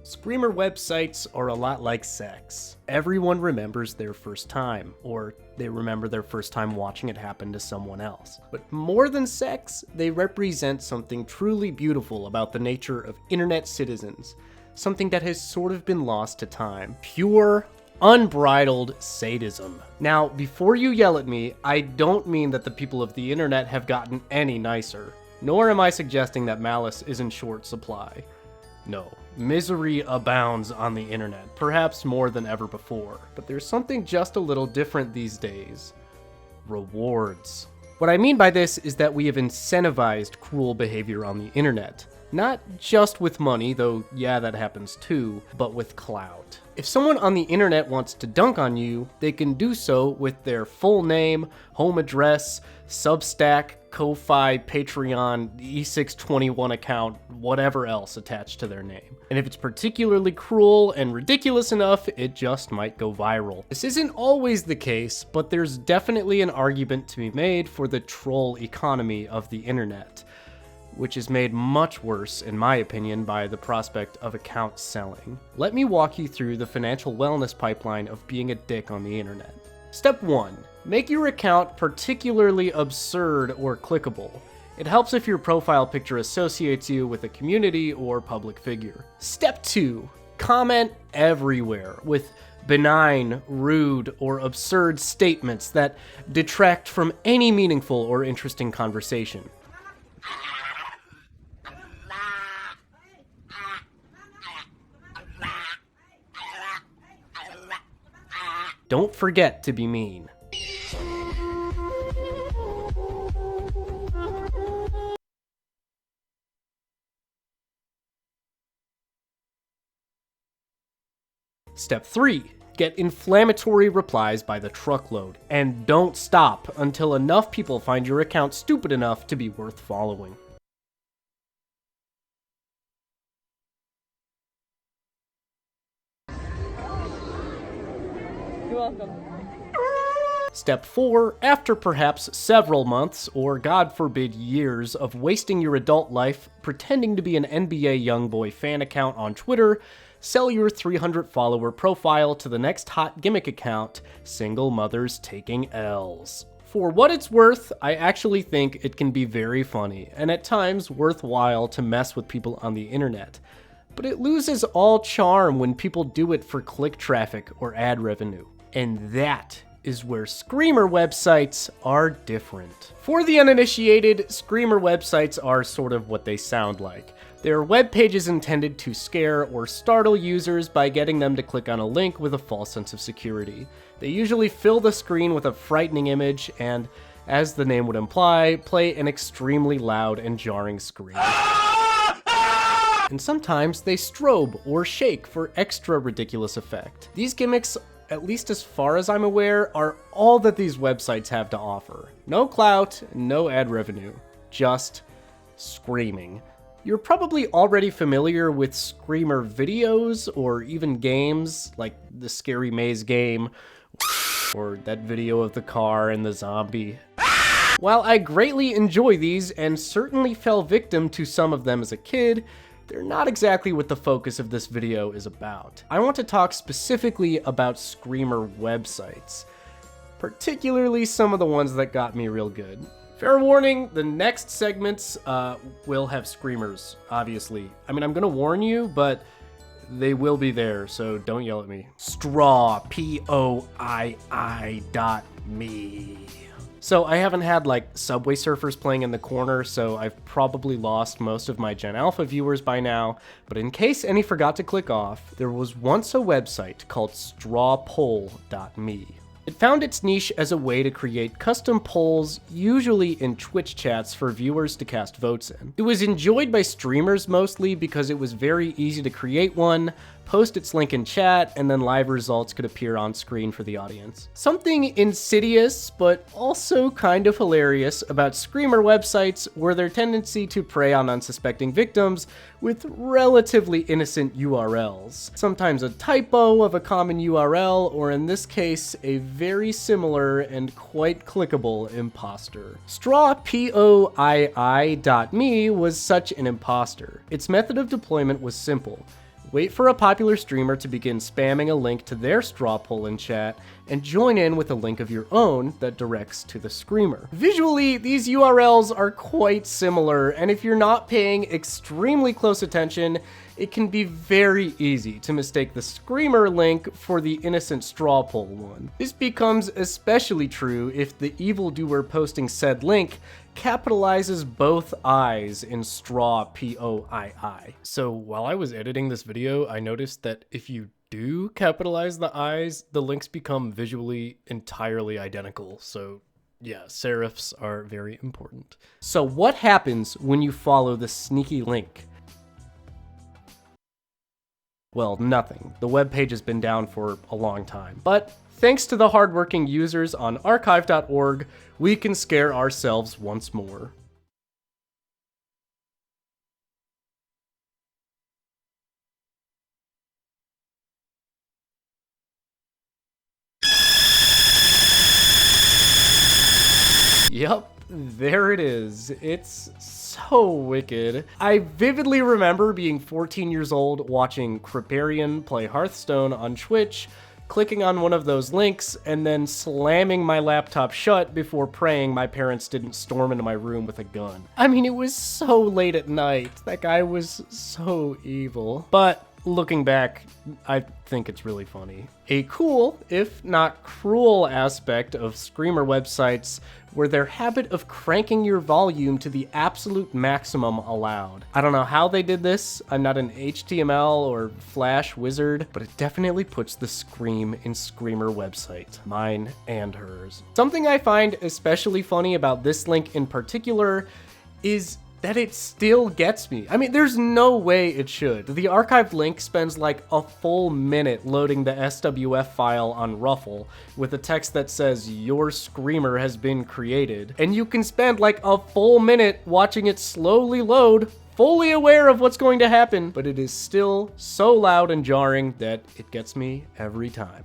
Screamer websites are a lot like sex. Everyone remembers their first time, or they remember their first time watching it happen to someone else. But more than sex, they represent something truly beautiful about the nature of internet citizens, something that has sort of been lost to time. Pure, unbridled sadism. Now, before you yell at me, I don't mean that the people of the internet have gotten any nicer, nor am I suggesting that malice is in short supply. No, misery abounds on the internet, perhaps more than ever before. But there's something just a little different these days. Rewards. What I mean by this is that we have incentivized cruel behavior on the internet. Not just with money, though yeah, that happens too, but with clout. If someone on the internet wants to dunk on you, they can do so with their full name, home address, Substack, Ko-Fi, Patreon, E621 account, whatever else attached to their name. And if it's particularly cruel and ridiculous enough, it just might go viral. This isn't always the case, but there's definitely an argument to be made for the troll economy of the internet, which is made much worse, in my opinion, by the prospect of account selling. Let me walk you through the financial wellness pipeline of being a dick on the internet. Step 1. Make your account particularly absurd or clickable. It helps if your profile picture associates you with a community or public figure. Step 2. Comment everywhere with benign, rude, or absurd statements that detract from any meaningful or interesting conversation. Don't forget to be mean. Step 3. Get inflammatory replies by the truckload, and don't stop until enough people find your account stupid enough to be worth following. You're welcome. Step 4. After perhaps several months, or God forbid years, of wasting your adult life pretending to be an NBA YoungBoy fan account on Twitter, sell your 300-follower profile to the next hot gimmick account, Single Mothers Taking L's. For what it's worth, I actually think it can be very funny, and at times worthwhile to mess with people on the internet. But it loses all charm when people do it for click traffic or ad revenue. And that is where Screamer websites are different. For the uninitiated, Screamer websites are sort of what they sound like. They're web pages intended to scare or startle users by getting them to click on a link with a false sense of security. They usually fill the screen with a frightening image and, as the name would imply, play an extremely loud and jarring scream. And sometimes they strobe or shake for extra ridiculous effect. These gimmicks, at least as far as I'm aware, are all that these websites have to offer. No clout, no ad revenue, just screaming. You're probably already familiar with Screamer videos or even games like the Scary Maze game or that video of the car and the zombie. While I greatly enjoy these and certainly fell victim to some of them as a kid, they're not exactly what the focus of this video is about. I want to talk specifically about Screamer websites, particularly some of the ones that got me real good. Fair warning, the next segments will have screamers, obviously. I mean, I'm gonna warn you, but they will be there, so don't yell at me. Strawpoii.me. So I haven't had like Subway Surfers playing in the corner, so I've probably lost most of my Gen Alpha viewers by now, but in case any forgot to click off, there was once a website called strawpoii.me. It found its niche as a way to create custom polls, usually in Twitch chats for viewers to cast votes in. It was enjoyed by streamers mostly because it was very easy to create one, post its link in chat, and then live results could appear on screen for the audience. Something insidious, but also kind of hilarious about screamer websites were their tendency to prey on unsuspecting victims with relatively innocent URLs. Sometimes a typo of a common URL, or in this case, a very similar and quite clickable imposter. Strawpoii.me was such an imposter. Its method of deployment was simple. Wait for a popular streamer to begin spamming a link to their straw poll in chat, and join in with a link of your own that directs to the screamer. Visually, these URLs are quite similar, and if you're not paying extremely close attention, it can be very easy to mistake the screamer link for the innocent straw poll one. This becomes especially true if the evildoer posting said link capitalizes both I's in straw POII. So while I was editing this video, I noticed that if you do capitalize the I's, the links become visually entirely identical. So yeah, serifs are very important. So what happens when you follow the sneaky link? Well, nothing. The web page has been down for a long time. But thanks to the hardworking users on archive.org, we can scare ourselves once more. Yep, there it is. It's so wicked. I vividly remember being 14 years old watching Creparian play Hearthstone on Twitch, clicking on one of those links, and then slamming my laptop shut before praying my parents didn't storm into my room with a gun. I mean, it was so late at night. That guy was so evil. But looking back, I think it's really funny. A cool, if not cruel, aspect of screamer websites were their habit of cranking your volume to the absolute maximum allowed. I don't know how they did this. I'm not an HTML or Flash wizard, but it definitely puts the scream in screamer website, mine and hers. Something I find especially funny about this link in particular is that it still gets me. I mean, there's no way it should. The archived link spends like a full minute loading the SWF file on Ruffle with a text that says, "Your screamer has been created." And you can spend like a full minute watching it slowly load, fully aware of what's going to happen, but it is still so loud and jarring that it gets me every time.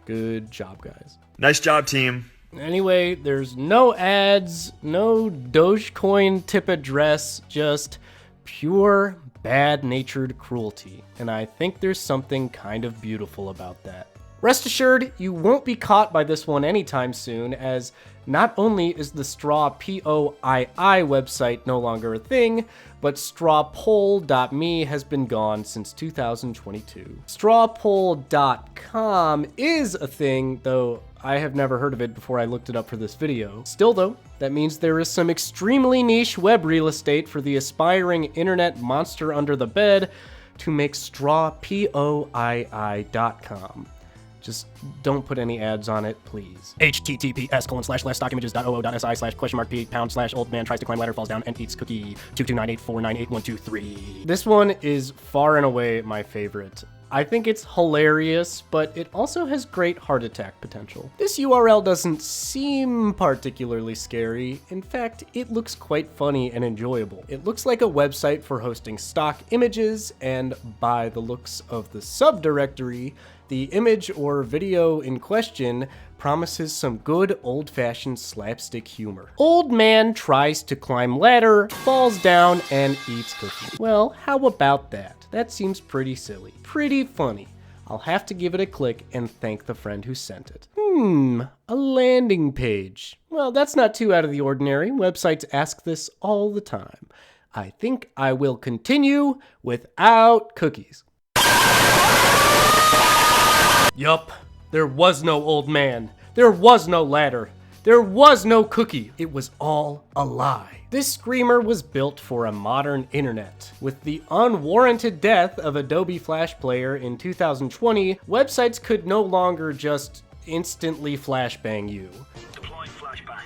Good job, guys. Nice job, team. Anyway, there's no ads, no Dogecoin tip address, just pure bad-natured cruelty. And I think there's something kind of beautiful about that. Rest assured, you won't be caught by this one anytime soon, as not only is the Straw POII website no longer a thing, but strawpoll.me has been gone since 2022. Strawpoll.com is a thing, though I have never heard of it before I looked it up for this video. Still though, that means there is some extremely niche web real estate for the aspiring internet monster under the bed to make strawpoii.com. Just don't put any ads on it, please. https://stockimages.oo.si/?p £/ tries to climb ladder, falls down, and eats cookie 22984981233. This one is far and away my favorite. I think it's hilarious, but it also has great heart attack potential. This URL doesn't seem particularly scary. In fact, it looks quite funny and enjoyable. It looks like a website for hosting stock images, and by the looks of the subdirectory, the image or video in question promises some good old-fashioned slapstick humor. Old man tries to climb ladder, falls down, and eats cookie. Well, how about that? That seems pretty silly. Pretty funny. I'll have to give it a click and thank the friend who sent it. A landing page. Well, that's not too out of the ordinary. Websites ask this all the time. I think I will continue without cookies. Yup, there was no old man. There was no ladder. There was no cookie. It was all a lie. This screamer was built for a modern internet. With the unwarranted death of Adobe Flash Player in 2020, websites could no longer just instantly flashbang you. Deploying flashbang.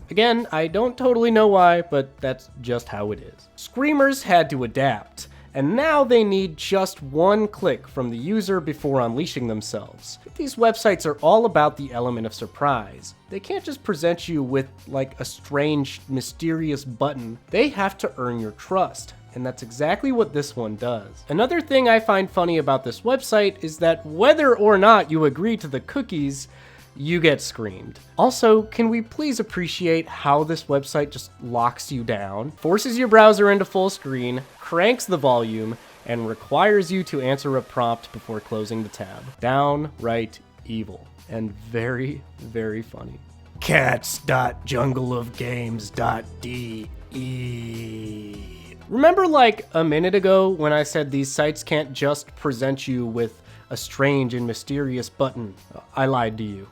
Again, I don't totally know why, but that's just how it is. Screamers had to adapt, and now they need just one click from the user before unleashing themselves. These websites are all about the element of surprise. They can't just present you with like a strange, mysterious button. They have to earn your trust. And that's exactly what this one does. Another thing I find funny about this website is that whether or not you agree to the cookies, you get screamed. Also, can we please appreciate how this website just locks you down, forces your browser into full screen, cranks the volume, and requires you to answer a prompt before closing the tab. Downright evil and very, very funny. cats.jungleofgames.de. Remember like a minute ago when I said these sites can't just present you with a strange and mysterious button? I lied to you.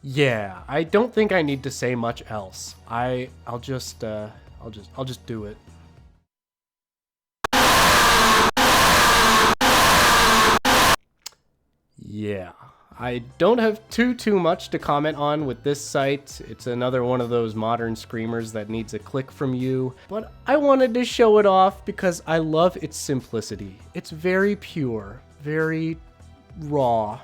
Yeah, I don't think I need to say much else. I'll just do it. Yeah. I don't have too much to comment on with this site. It's another one of those modern screamers that needs a click from you, but I wanted to show it off because I love its simplicity. It's very pure, very raw.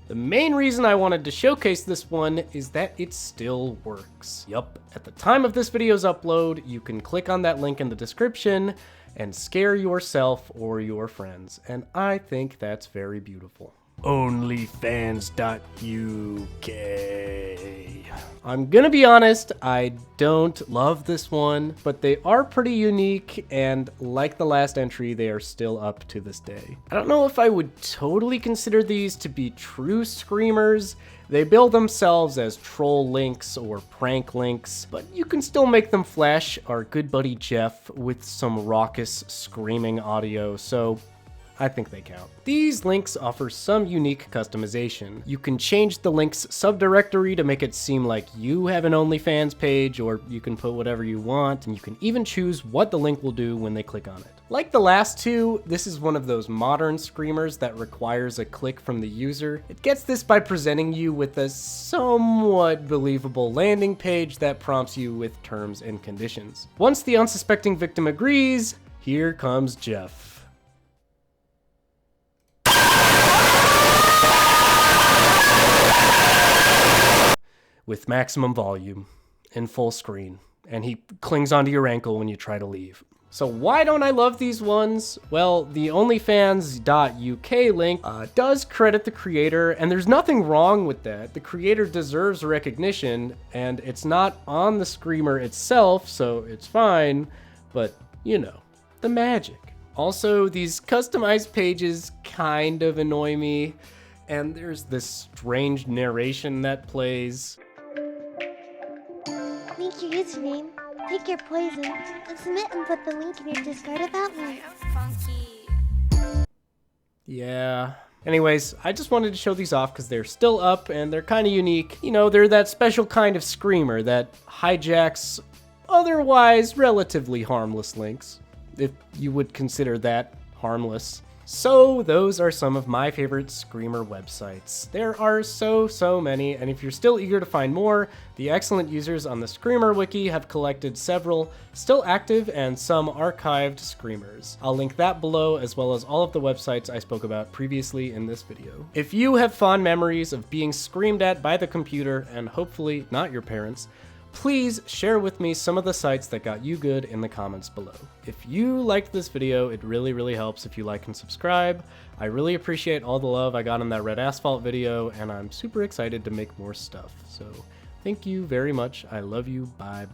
The main reason I wanted to showcase this one is that it still works. Yup, at the time of this video's upload, you can click on that link in the description and scare yourself or your friends, and I think that's very beautiful. Onlyfans.uk. I'm gonna be honest, I don't love this one, but they are pretty unique, and like the last entry, they are still up to this day. I don't know if I would totally consider these to be true screamers. They bill themselves as troll links or prank links, but you can still make them flash our good buddy Jeff with some raucous screaming audio, so I think they count. These links offer some unique customization. You can change the link's subdirectory to make it seem like you have an OnlyFans page, or you can put whatever you want, and you can even choose what the link will do when they click on it. Like the last two, this is one of those modern screamers that requires a click from the user. It gets this by presenting you with a somewhat believable landing page that prompts you with terms and conditions. Once the unsuspecting victim agrees, here comes Jeff. With maximum volume in full screen, and he clings onto your ankle when you try to leave. So why don't I love these ones? Well, the onlyfans.uk link does credit the creator, and there's nothing wrong with that. The creator deserves recognition, and it's not on the screamer itself, so it's fine, but you know, the magic. Also, these customized pages kind of annoy me, and there's this strange narration that plays. Link your username, pick your poison, and submit and put the link in your Discord without me. Yeah. Anyways, I just wanted to show these off because they're still up and they're kind of unique. You know, they're that special kind of screamer that hijacks otherwise relatively harmless links, if you would consider that harmless. So those are some of my favorite screamer websites. There are so many, and if you're still eager to find more, the excellent users on the Screamer Wiki have collected several still active and some archived screamers. I'll link that below, as well as all of the websites I spoke about previously in this video. If you have fond memories of being screamed at by the computer, and hopefully not your parents, please share with me some of the sites that got you good in the comments below. If you liked this video, it really helps if you like and subscribe. I really appreciate all the love I got in that red asphalt video, and I'm super excited to make more stuff. So thank you very much. I love you. Bye.